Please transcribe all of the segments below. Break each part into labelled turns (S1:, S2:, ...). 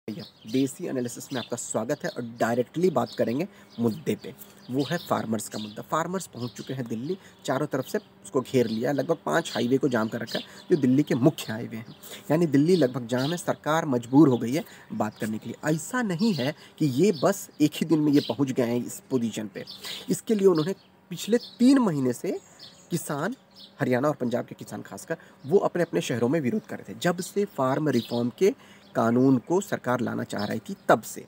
S1: भैया, देसी एनालिसिस में आपका स्वागत है और डायरेक्टली बात करेंगे मुद्दे पे। वो है फार्मर्स का मुद्दा। फार्मर्स पहुंच चुके हैं दिल्ली, चारों तरफ से उसको घेर लिया है, लगभग 5 हाईवे को जाम कर रखा है, जो दिल्ली के मुख्य हाईवे हैं। यानी दिल्ली लगभग जाम है, सरकार मजबूर हो गई है बात करने के लिए। ऐसा नहीं है कि ये बस एक ही दिन में ये पहुँच गए हैं इस पोजीशन पे। इसके लिए उन्होंने पिछले 3 महीने से किसान, हरियाणा और पंजाब के किसान खासकर, वो अपने-अपने शहरों में विरोध कर रहे थे। जब से फार्म रिफॉर्म के कानून को सरकार लाना चाह रही थी तब से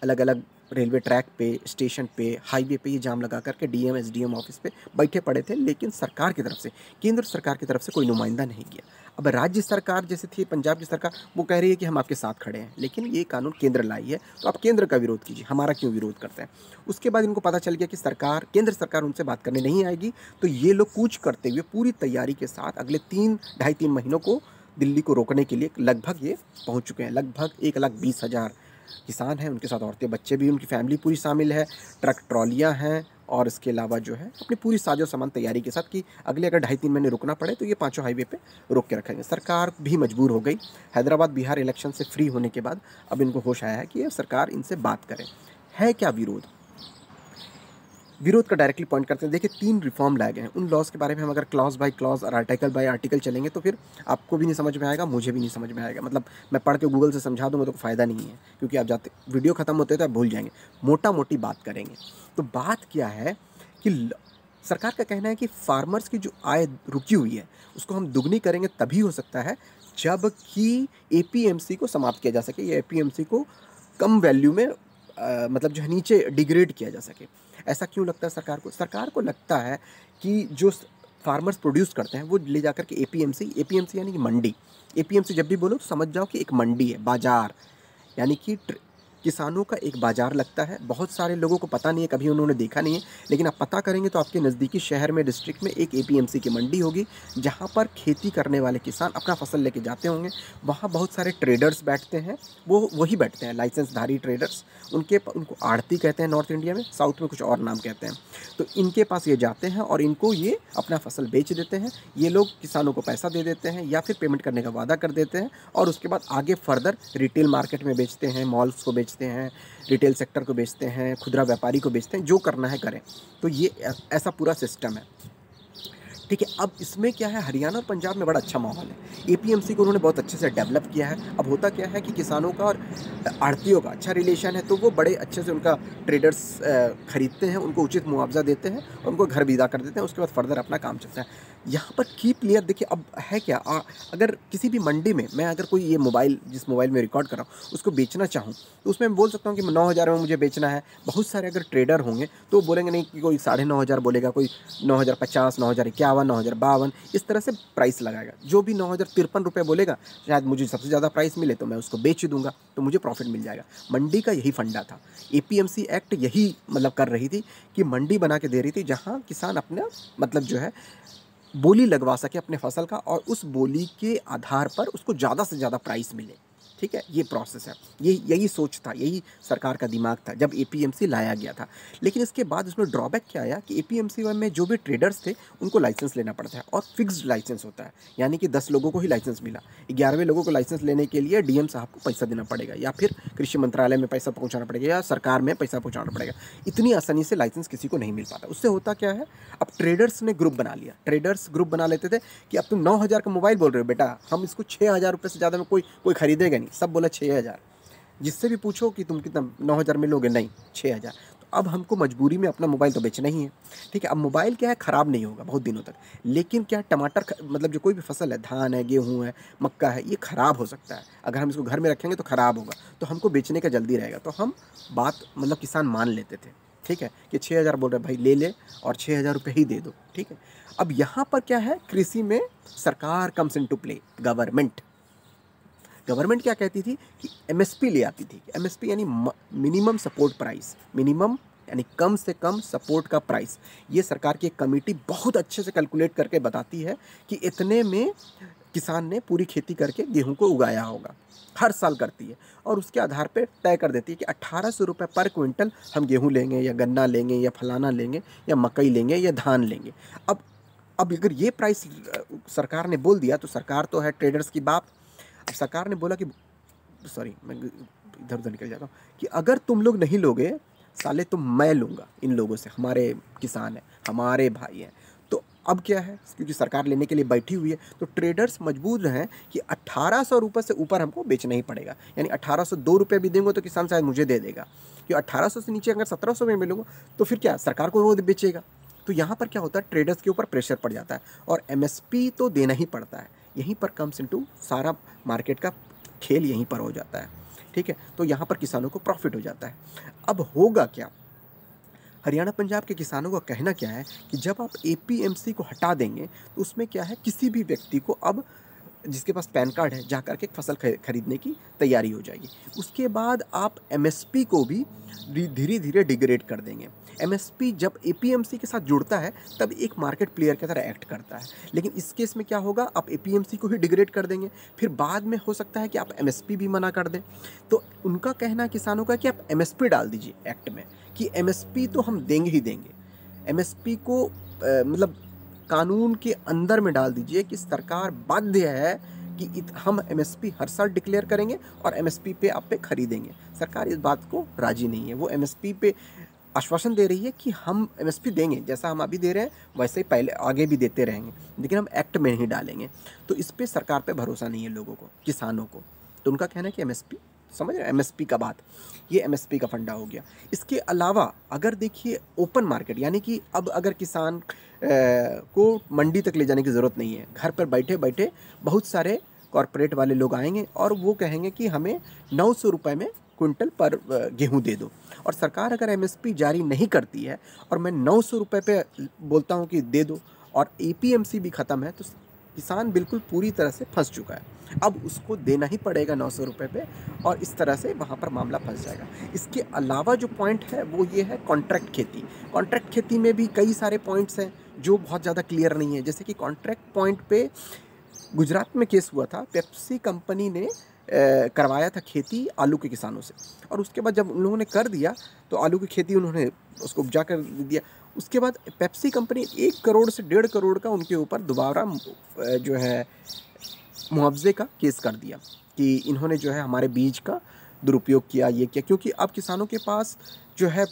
S1: अलग-अलग रेलवे ट्रैक पे, स्टेशन पे, हाईवे पे ये जाम लगा कर के डीएम, एसडीएम ऑफिस पे बैठे पड़े थे, लेकिन सरकार की तरफ से, केंद्र सरकार की तरफ से कोई नुमाइंदा नहीं गया। अब राज्य सरकार जैसे थी पंजाब की सरकार, वो कह रही है कि हम आपके साथ खड़े हैं, लेकिन ये कानून केंद्र लाई है, तो आप केंद्र का विरोध कीजिए, हमारा क्यों विरोध करते हैं। उसके बाद इनको पता चल गया कि सरकार, केंद्र सरकार उनसे बात करने नहीं आएगी, तो ये लोग कूच करते हुए पूरी तैयारी के साथ अगले 3, ढाई 3 महीनों को दिल्ली को रोकने के लिए लगभग ये पहुंच चुके हैं। लगभग 1,20,000 किसान हैं, उनके साथ औरतें, बच्चे भी, उनकी फैमिली पूरी शामिल है, ट्रक ट्रॉलियाँ हैं और इसके अलावा जो है अपनी पूरी साजो सामान तैयारी के साथ कि अगले अगर ढाई 3 महीने रुकना पड़े तो ये पाँचों हाईवे पे रोक के रखेंगे। सरकार भी मजबूर हो गई। हैदराबाद बिहार इलेक्शन से फ्री होने के बाद अब इनको होश आया है कि ये सरकार इनसे बात करे। है क्या विरोध? विरोध का डायरेक्टली पॉइंट करते हैं। देखिए 3 रिफॉर्म लाए गए हैं। उन लॉज़ के बारे में हम अगर क्लॉज़ बाय क्लॉज़ और आर्टिकल बाय आर्टिकल चलेंगे तो फिर आपको भी नहीं समझ में आएगा, मुझे भी नहीं समझ में आएगा। मतलब मैं पढ़ के गूगल से समझा दूँगा तो फ़ायदा नहीं है, क्योंकि आप जाते वीडियो खत्म होते तो आप भूल जाएँगे। मोटा-मोटी बात करेंगे। तो बात क्या है कि सरकार का कहना है कि फार्मर्स की जो आय रुकी हुई है, उसको हम दुगनी करेंगे तभी हो सकता है जबकि एपीएमसी को समाप्त किया जा सके, या एपीएमसी को कम वैल्यू में मतलब जो है नीचे डिग्रेड किया जा सके। ऐसा क्यों लगता है सरकार को? सरकार को लगता है कि जो फार्मर्स प्रोड्यूस करते हैं वो ले जाकर के एपीएमसी, एपीएमसी यानी कि मंडी। एपीएमसी जब भी बोलो तो समझ जाओ कि एक मंडी है, बाजार, यानी कि किसानों का एक बाजार लगता है। बहुत सारे लोगों को पता नहीं है, कभी उन्होंने देखा नहीं है, लेकिन आप पता करेंगे तो आपके नज़दीकी शहर में, डिस्ट्रिक्ट में एक एपीएमसी की मंडी होगी, जहाँ पर खेती करने वाले किसान अपना फसल लेके जाते होंगे। वहाँ बहुत सारे ट्रेडर्स बैठते हैं, वो वही बैठते हैं लाइसेंसधारी ट्रेडर्स। उनको आड़ती कहते हैं नॉर्थ इंडिया में, साउथ में कुछ और नाम कहते हैं। तो इनके पास ये जाते हैं और इनको ये अपना फसल बेच देते हैं। ये लोग किसानों को पैसा दे देते हैं या फिर पेमेंट करने का वादा कर देते हैं, और उसके बाद आगे फर्दर रिटेल मार्केट में बेचते हैं, मॉल्स को बेचते हैं, रिटेल सेक्टर को बेचते हैं, खुदरा व्यापारी को बेचते हैं, जो करना है करें। तो ये ऐसा पूरा सिस्टम है। ठीक है, अब इसमें क्या है, हरियाणा और पंजाब में बड़ा अच्छा माहौल है। एपीएमसी को उन्होंने बहुत अच्छे से डेवलप किया है। अब होता क्या है कि किसानों का और आढ़तियों का अच्छा रिलेशन है, तो वो बड़े अच्छे से उनका ट्रेडर्स खरीदते हैं, उनको उचित मुआवजा देते हैं और उनको घर विदा कर देते हैं। उसके बाद फर्दर अपना काम चलता है। यहाँ पर की प्लेयर देखिए, अब है क्या, अगर किसी भी मंडी में मैं अगर कोई ये मोबाइल, जिस मोबाइल में रिकॉर्ड कर रहा हूँ, उसको बेचना चाहूँ तो उसमें मैं बोल सकता हूँ कि 9,000 में मुझे बेचना है। बहुत सारे अगर ट्रेडर होंगे तो वो बोलेंगे नहीं, कि कोई 9,500 बोलेगा, कोई 9,050, 9,051, 9,052, इस तरह से प्राइस लगाएगा। जो भी 9,053 रुपये बोलेगा, शायद मुझे सबसे ज़्यादा प्राइस मिले तो मैं उसको बेच दूंगा, तो मुझे प्रॉफिट मिल जाएगा। मंडी का यही फंडा था। एपीएमसी एक्ट यही मतलब कर रही थी कि मंडी बना के दे रही थी, जहाँ किसान अपना मतलब जो है बोली लगवा सके अपने फसल का, और उस बोली के आधार पर उसको ज़्यादा से ज़्यादा प्राइस मिले। ठीक है, ये प्रोसेस है। यही सोच था, यही सरकार का दिमाग था जब एपीएमसी लाया गया था। लेकिन इसके बाद उसमें ड्रॉबैक क्या आया कि एपीएमसी में जो भी ट्रेडर्स थे उनको लाइसेंस लेना पड़ता है, और फिक्स्ड लाइसेंस होता है, यानी कि 10 लोगों को ही लाइसेंस मिला। 11वें लोगों को लाइसेंस लेने के लिए डीएम साहब को पैसा देना पड़ेगा, या फिर कृषि मंत्रालय में पैसा पहुंचाना पड़ेगा, या सरकार में पैसा पहुंचाना पड़ेगा। इतनी आसानी से लाइसेंस किसी को नहीं मिल पाता। उससे होता क्या है, अब ट्रेडर्स ने ग्रुप बना लिया। ट्रेडर्स ग्रुप बना लेते थे कि अब तुम 9,000 का मोबाइल बोल रहे हो बेटा, हम इसको 6,000 रुपये से ज़्यादा में कोई खरीदेगा नहीं। सब बोला 6,000। जिससे भी पूछो कि तुम कितना 9,000 में लोगे, नहीं 6,000। तो अब हमको मजबूरी में अपना मोबाइल तो बेचना ही है। ठीक है, अब मोबाइल क्या है, ख़राब नहीं होगा बहुत दिनों तक, लेकिन क्या, टमाटर मतलब जो कोई भी फसल है, धान है, गेहूँ है, मक्का है, ये ख़राब हो सकता है। अगर हम इसको घर में रखेंगे तो ख़राब होगा, तो हमको बेचने का जल्दी रहेगा। तो हम बात मतलब किसान मान लेते थे। ठीक है, कि 6,000 बोल रहे भाई ले ले, और 6,000 रुपये ही दे दो। ठीक है, अब यहाँ पर क्या है, कृषि में सरकार कम्स इनटू प्ले। गवर्नमेंट क्या कहती थी कि एमएसपी ले आती थी। एमएसपी यानी मिनिमम सपोर्ट प्राइस, मिनिमम यानी कम से कम सपोर्ट का प्राइस। ये सरकार की एक कमेटी बहुत अच्छे से कैलकुलेट करके बताती है कि इतने में किसान ने पूरी खेती करके गेहूं को उगाया होगा। हर साल करती है, और उसके आधार पे तय कर देती है कि 1,800 रुपये पर क्विंटल हम गेहूं लेंगे, या गन्ना लेंगे, या फलाना लेंगे, या मकई लेंगे, या धान लेंगे। अब अब अगर ये प्राइस सरकार ने बोल दिया, तो सरकार तो है ट्रेडर्स की बाप। अब सरकार ने बोला कि सॉरी मैं इधर उधर निकल जाता हूँ, कि अगर तुम लोग नहीं लोगे साले तो मैं लूँगा इन लोगों से, हमारे किसान हैं, हमारे भाई हैं। तो अब क्या है, क्योंकि सरकार लेने के लिए बैठी हुई है, तो ट्रेडर्स मजबूर हैं कि 1800 रुपये से ऊपर हमको बेचना ही पड़ेगा। यानी 1802 रुपये भी देंगे तो किसान शायद मुझे दे देगा, कि 1800 से नीचे अगर 1700 में मिलूँगा तो फिर क्या सरकार को वो बेचेगा। तो यहाँ पर क्या होता है, ट्रेडर्स के ऊपर प्रेशर पड़ जाता है और एमएसपी तो देना ही पड़ता है। यहीं पर कम्स इनटू सारा मार्केट का खेल यहीं पर हो जाता है, ठीक है। तो यहाँ पर किसानों को प्रॉफिट हो जाता है। अब होगा क्या, हरियाणा पंजाब के किसानों का कहना क्या है कि जब आप एपीएमसी को हटा देंगे तो उसमें क्या है, किसी भी व्यक्ति को अब जिसके पास पैन कार्ड है जा कर के फसल खरीदने की तैयारी हो जाएगी। उसके बाद आप एमएसपी को भी धीरे धीरे डिग्रेड कर देंगे। एमएसपी जब एपीएमसी के साथ जुड़ता है तब एक मार्केट प्लेयर की तरह एक्ट करता है, लेकिन इस केस में क्या होगा, आप एपीएमसी को ही डिग्रेड कर देंगे, फिर बाद में हो सकता है कि आप एमएसपी भी मना कर दें। तो उनका कहना है किसानों का कि आप एमएसपी डाल दीजिए एक्ट में, कि एमएसपी तो हम देंगे ही देंगे। एमएसपी को मतलब कानून के अंदर में डाल दीजिए कि सरकार बाध्य है कि हम एमएसपी हर साल डिक्लेयर करेंगे और एमएसपी पे आप पे खरीदेंगे। सरकार इस बात को राजी नहीं है, वो एमएसपी पे आश्वासन दे रही है कि हम एमएसपी देंगे, जैसा हम अभी दे रहे हैं वैसे ही पहले आगे भी देते रहेंगे, लेकिन हम एक्ट में नहीं डालेंगे। तो इस पे सरकार पे भरोसा नहीं है लोगों को, किसानों को। तो उनका कहना है कि एमएसपी, समझ रहे हैं एमएसपी का बात, ये एमएसपी का फंडा हो गया। इसके अलावा अगर देखिए ओपन मार्केट, यानी कि अब अगर किसान को मंडी तक ले जाने की ज़रूरत नहीं है, घर पर बैठे बैठे बहुत सारे कॉरपोरेट वाले लोग आएंगे और वो कहेंगे कि हमें 900 रुपये में क्विंटल पर गेहूं दे दो। और सरकार अगर एमएसपी जारी नहीं करती है और मैं 900 रुपये पे बोलता हूं कि दे दो और एपीएमसी भी ख़त्म है, तो किसान बिल्कुल पूरी तरह से फंस चुका है। अब उसको देना ही पड़ेगा 900 रुपये पे, और इस तरह से वहाँ पर मामला फंस जाएगा। इसके अलावा जो पॉइंट है वो ये है कॉन्ट्रैक्ट खेती। कॉन्ट्रैक्ट खेती में भी कई सारे पॉइंट्स हैं जो बहुत ज़्यादा क्लियर नहीं है। जैसे कि कॉन्ट्रैक्ट पॉइंट पे गुजरात में केस हुआ था, पेप्सी कंपनी ने करवाया था खेती आलू के किसानों से, और उसके बाद जब उन लोगों ने कर दिया तो आलू की खेती उन्होंने उसको उपजा कर दिया। उसके बाद पेप्सी कंपनी 1 करोड़ से 1.5 करोड़ का उनके ऊपर दोबारा जो है मुआवजे का केस कर दिया कि इन्होंने जो है हमारे बीज का दुरुपयोग किया, ये किया। क्योंकि अब किसानों के पास जो है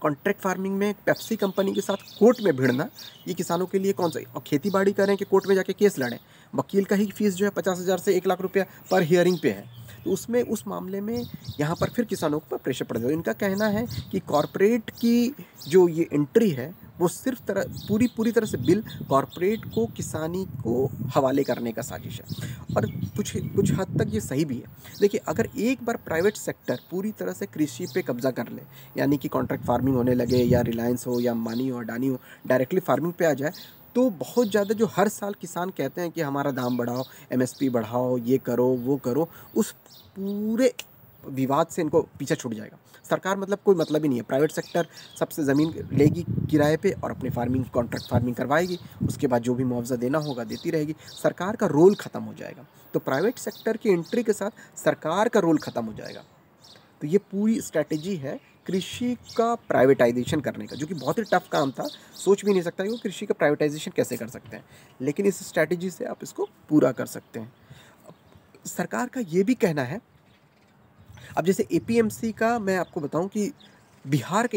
S1: कॉन्ट्रैक्ट फार्मिंग में पेप्सी कंपनी के साथ कोर्ट में भिड़ना, ये किसानों के लिए कौन सा, और खेती बाड़ी करें कि कोर्ट में जाके केस लड़ें। वकील का ही फीस जो है 50,000 से 1 लाख रुपया पर हियरिंग पे है। तो उसमें उस मामले में यहाँ पर फिर किसानों पर प्रेशर पड़ जाएगा। इनका कहना है कि कॉरपोरेट की जो ये एंट्री है वो सिर्फ पूरी तरह से बिल कॉरपोरेट को किसानी को हवाले करने का साजिश है, और कुछ हद तक ये सही भी है। देखिए, अगर एक बार प्राइवेट सेक्टर पूरी तरह से कृषि पे कब्जा कर ले, यानी कि कॉन्ट्रैक्ट फार्मिंग होने लगे, या रिलायंस हो या अंबानी हो अडानी हो डायरेक्टली फार्मिंग पे आ जाए, तो बहुत ज़्यादा जो हर साल किसान कहते हैं कि हमारा दाम बढ़ाओ, एमएसपी बढ़ाओ, ये करो वो करो, उस पूरे विवाद से इनको पीछे छूट जाएगा। सरकार मतलब कोई मतलब ही नहीं है। प्राइवेट सेक्टर सबसे ज़मीन लेगी किराए पे और अपनी फार्मिंग कॉन्ट्रैक्ट फार्मिंग करवाएगी, उसके बाद जो भी मुआवजा देना होगा देती रहेगी। सरकार का रोल ख़त्म हो जाएगा। तो प्राइवेट सेक्टर की एंट्री के साथ सरकार का रोल ख़त्म हो जाएगा। तो ये पूरी स्ट्रैटेजी है कृषि का प्राइवेटाइजेशन करने का, जो कि बहुत ही टफ काम था। सोच भी नहीं सकता कि वो कृषि का प्राइवेटाइजेशन कैसे कर सकते हैं, लेकिन इस स्ट्रैटेजी से आप इसको पूरा कर सकते हैं। सरकार का ये भी कहना है, अब जैसे एपीएमसी का मैं आपको बताऊं कि बिहार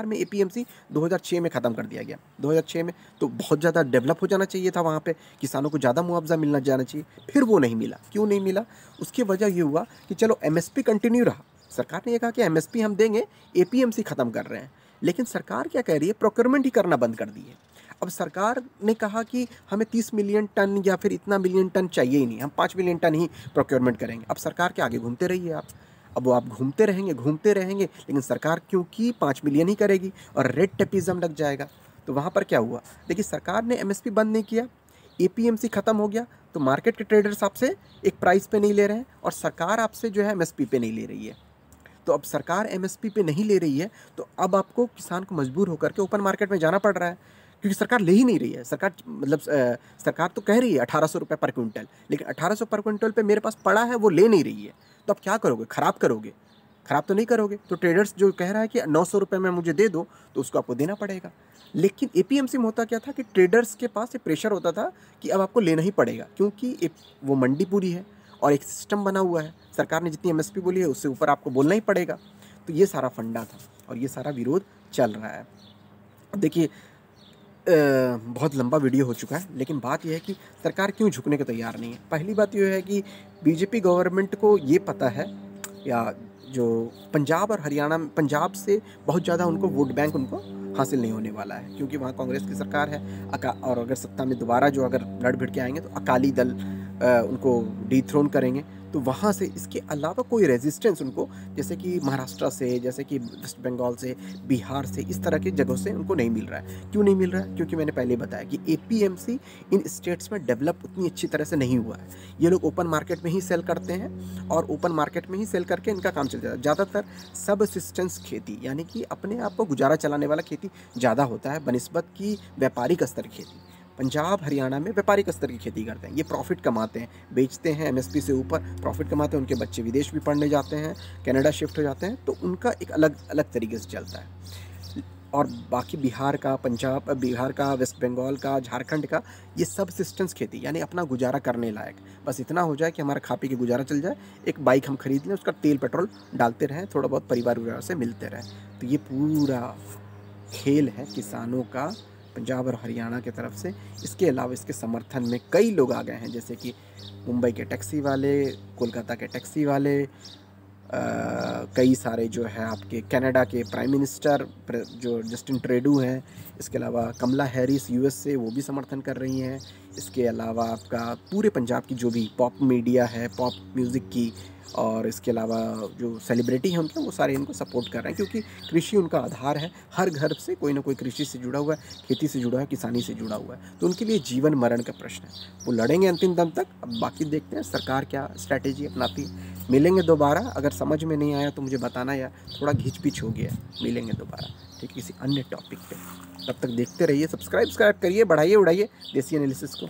S1: में एपीएमसी 2006 में ख़त्म कर दिया गया। 2006 में तो बहुत ज़्यादा डेवलप हो जाना चाहिए था, वहाँ पे किसानों को ज़्यादा मुआवजा मिलना जाना चाहिए, फिर वो नहीं मिला। क्यों नहीं मिला? उसकी वजह ये हुआ कि चलो एमएसपी कंटिन्यू रहा, सरकार ने ये कहा कि एमएसपी हम देंगे, एपीएमसी ख़त्म कर रहे हैं, लेकिन सरकार क्या कह रही है, प्रोक्योरमेंट ही करना बंद कर दी है। अब सरकार ने कहा कि हमें 30 मिलियन टन या फिर इतना मिलियन टन चाहिए ही नहीं, हम 5 मिलियन टन ही प्रोक्योरमेंट करेंगे। अब सरकार के आगे घूमते रहिए आप, अब वो आप घूमते रहेंगे, लेकिन सरकार क्योंकि 5 मिलियन ही करेगी और रेड टेपिज्म लग जाएगा। तो वहाँ पर क्या हुआ, देखिए सरकार ने एमएसपी बंद नहीं किया, एपीएमसी ख़त्म हो गया, तो मार्केट के ट्रेडर्स आपसे एक प्राइस पे नहीं ले रहे हैं और सरकार आपसे जो है एमएसपी पे नहीं ले रही है। तो अब सरकार एमएसपी पे नहीं ले रही है, तो अब आपको किसान को मजबूर होकर के ओपन मार्केट में जाना पड़ रहा है, क्योंकि सरकार ले ही नहीं रही है। सरकार तो कह रही है 1800 रुपये पर क्विंटल, लेकिन 1800 पर क्विंटल पे मेरे पास पड़ा है, वो ले नहीं रही है। तो अब क्या करोगे, ख़राब करोगे? ख़राब तो नहीं करोगे। तो ट्रेडर्स जो कह रहा है कि 900 रुपये में मुझे दे दो, तो उसको आपको देना पड़ेगा। लेकिन एपीएमसी में होता क्या था कि ट्रेडर्स के पास एक प्रेशर होता था कि अब आपको लेना ही पड़ेगा, क्योंकि वो मंडी पूरी है और एक सिस्टम बना हुआ है, सरकार ने जितनी एमएसपी बोली है उससे ऊपर आपको बोलना ही पड़ेगा। तो ये सारा फंडा था और ये सारा विरोध चल रहा है। अब देखिए बहुत लंबा वीडियो हो चुका है, लेकिन बात यह है कि सरकार क्यों झुकने को तैयार नहीं है। पहली बात यह है कि बीजेपी गवर्नमेंट को ये पता है, या जो पंजाब और हरियाणा, पंजाब से बहुत ज़्यादा उनको वोट बैंक उनको हासिल नहीं होने वाला है, क्योंकि वहाँ कांग्रेस की सरकार है। और अगर सत्ता में दोबारा जो अगर लड़ भिड़ के आएंगे तो अकाली दल उनको डिथ्रोन करेंगे। तो वहाँ से इसके अलावा कोई रेजिस्टेंस उनको, जैसे कि महाराष्ट्र से, जैसे कि वेस्ट बंगाल से, बिहार से, इस तरह की जगहों से उनको नहीं मिल रहा है। क्यों नहीं मिल रहा है? क्योंकि मैंने पहले बताया कि एपीएमसी इन स्टेट्स में डेवलप उतनी अच्छी तरह से नहीं हुआ है। ये लोग ओपन मार्केट में ही सेल करते हैं और ओपन मार्केट में ही सेल करके इनका काम चल जाता है। ज़्यादातर सबसिस्टेंस खेती, यानी कि अपने आप को गुजारा चलाने वाला खेती ज़्यादा होता है बनिस्बत की व्यापारिक स्तर की खेती। पंजाब हरियाणा में व्यापारिक स्तर की खेती करते हैं, ये प्रॉफिट कमाते हैं, बेचते हैं एमएसपी से ऊपर, प्रॉफिट कमाते हैं, उनके बच्चे विदेश भी पढ़ने जाते हैं, कनाडा शिफ्ट हो जाते हैं, तो उनका एक अलग अलग तरीके से चलता है। और बाकी बिहार का, पंजाब, बिहार का, वेस्ट बंगाल का, झारखंड का, ये सबसिस्टेंस खेती, यानी अपना गुजारा करने लायक, बस इतना हो जाए कि हमारा खा पी के गुजारा चल जाए, एक बाइक हम खरीद लें, उसका तेल पेट्रोल डालते रहें, थोड़ा बहुत परिवार वगैरह से मिलते रहें। तो ये पूरा खेल है किसानों का पंजाब और हरियाणा की तरफ से। इसके अलावा इसके समर्थन में कई लोग आ गए हैं, जैसे कि मुंबई के टैक्सी वाले, कोलकाता के टैक्सी वाले, कई सारे जो है आपके कनाडा के प्राइम मिनिस्टर जो जस्टिन ट्रूडो हैं, इसके अलावा कमला हैरिस यूएस से, वो भी समर्थन कर रही हैं। इसके अलावा आपका पूरे पंजाब की जो भी पॉप मीडिया है, पॉप म्यूज़िक की, और इसके अलावा जो सेलिब्रिटी हैं उनके, वो सारे इनको सपोर्ट कर रहे हैं, क्योंकि कृषि उनका आधार है। हर घर से कोई ना कोई कृषि से जुड़ा हुआ है, खेती से जुड़ा है, किसानी से जुड़ा हुआ है, तो उनके लिए जीवन मरण का प्रश्न है। वो लड़ेंगे अंतिम दम तक। अब बाकी देखते हैं सरकार क्या स्ट्रैटेजी अपनाती है। मिलेंगे दोबारा, अगर समझ में नहीं आया तो मुझे बताना, या थोड़ा घिच पिच हो गया, मिलेंगे दोबारा, ठीक है, किसी अन्य टॉपिक पे। तब तक देखते रहिए, सब्सक्राइब करिए, बढ़ाइए उड़ाइए देसी एनालिसिस को।